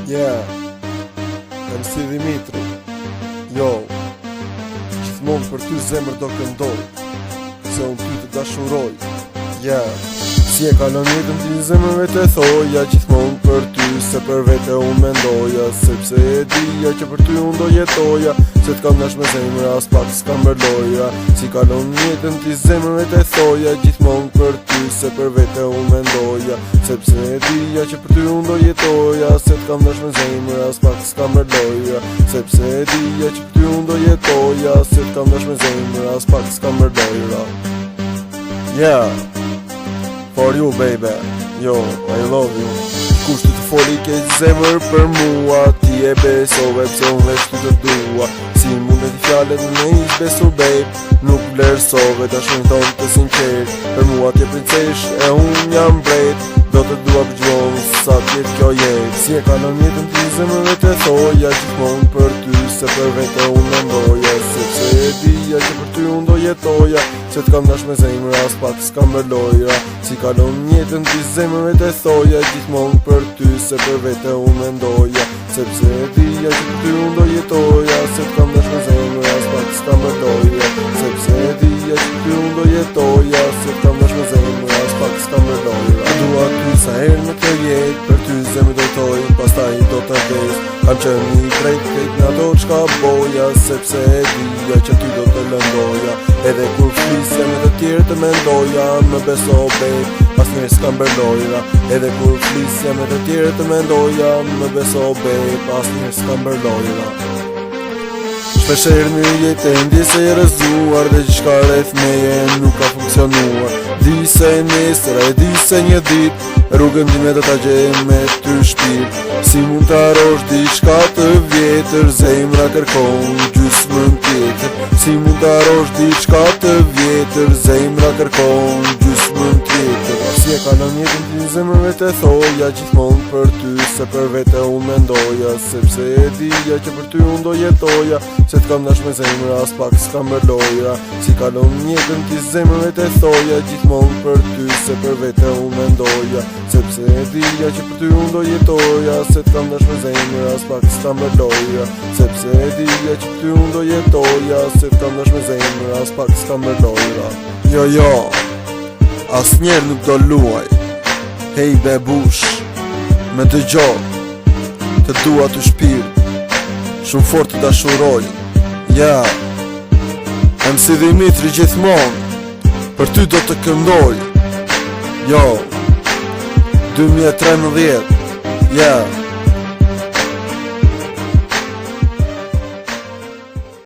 Yeah, MC Dimitri. Jo, gjithmonë për ty zemër do këndoj, se unë ty të dashuroj. Yeah, si e kalon jetën ti zemrëve të thoja, gjithmonë për ty, se për vete unë mendoja, sepse e dija që për ty unë do jetoja, se t'kam nash me zemrë as pak s'kam bërloja. Si kalon jetën ti zemrëve të thoja, gjithmonë për ty, se për vete unë mendoja, sepse e dija që për ty unë do jetoja, se t'kam nash me zemrë as pak s'kam bërloja. Sepse e dija që për ty unë do jetoja, se t'kam nash me zemrë as pak s'kam bërloja. Yeah, for you baby, yo, I love you. Kushtu të foli ke zemër për mua, ti e besove pse unë veç ty të dua. Si mundet i fjallet me ish besur babe, nuk vlerësove dashurin tonë të sinqert. Për mua t'je princesh e unë jam bret, do të dua për gjithmonë sa t'jetë kjo jetë. Si e kalon jetën ti zemrëve të thoja, gjithmonë për ty, se për vete unë mendoja, sepse e dija që për ty unë do jetoja, se t'kam nash me zemrë as pak s'kam bërloja. Si kalon jetën ti zemrëve të thoja, gjithmonë për ty, se për vete unë mendoja, sepse e dija që për ty unë do jetoja, se t'kam nash me zemrë as pak s'kam bërloja. Sepse e dija që për ty unë do jetoja, se t'kam nash me zemrë as pak s'kam bërloja. Dua ty sa herë në këtë jetë, për ty zemrë do jetoj, pastaj do të vdes. Kam qenë i drejt në ato çka boja, sepse e dija që ty do të lëndoja. Edhe kur flisja me të tjerë të mendoja, më beso babe, asnjëherë s'kam bërloja. Edhe kur flisja me të tjerë të mendoja, më beso babe, asnjëherë s'kam bërloja. Shpesherë në jetë e ndi se e rëzuar, dhe gjithka rreth meje nuk ka funksionuar. Di se nesër, e di se një dit, rrugën time do t'a gjej me ty shpirt. Si mund t'arrosh diçka të vjetër, zemra kërkon gjysmën tjetër. Si mund t'arrosh diçka të vjetër, zemra kërkon gjysmën tjetër. Si e kalon jetën ti zemrëve të thoja, gjithmonë për ty, se për vete unë mendoja, sepse e dija që për ty unë do jetoja, se t'kam nash me zemrë as pak s'kam bërloja. Si kalon jetën ti zemrëve të thoja, gjithmonë për ty, se për vete unë mendoja, sepse e dija që për ty unë do jetoja, se t'kam nash me zemrë as pak s'kam bërloja. Sepse e dija që për ty unë do jetoja, se t'kam nash me zemrë as pak s'kam bërloja. Jo, as njerë nuk do luaj, hej bebush, me të gjohë, të dua të shpirt, shumë fort të dashuroj. Ja, MC Dimitri gjithmonë, për ty do të këndoj. Jo, 2013, ja.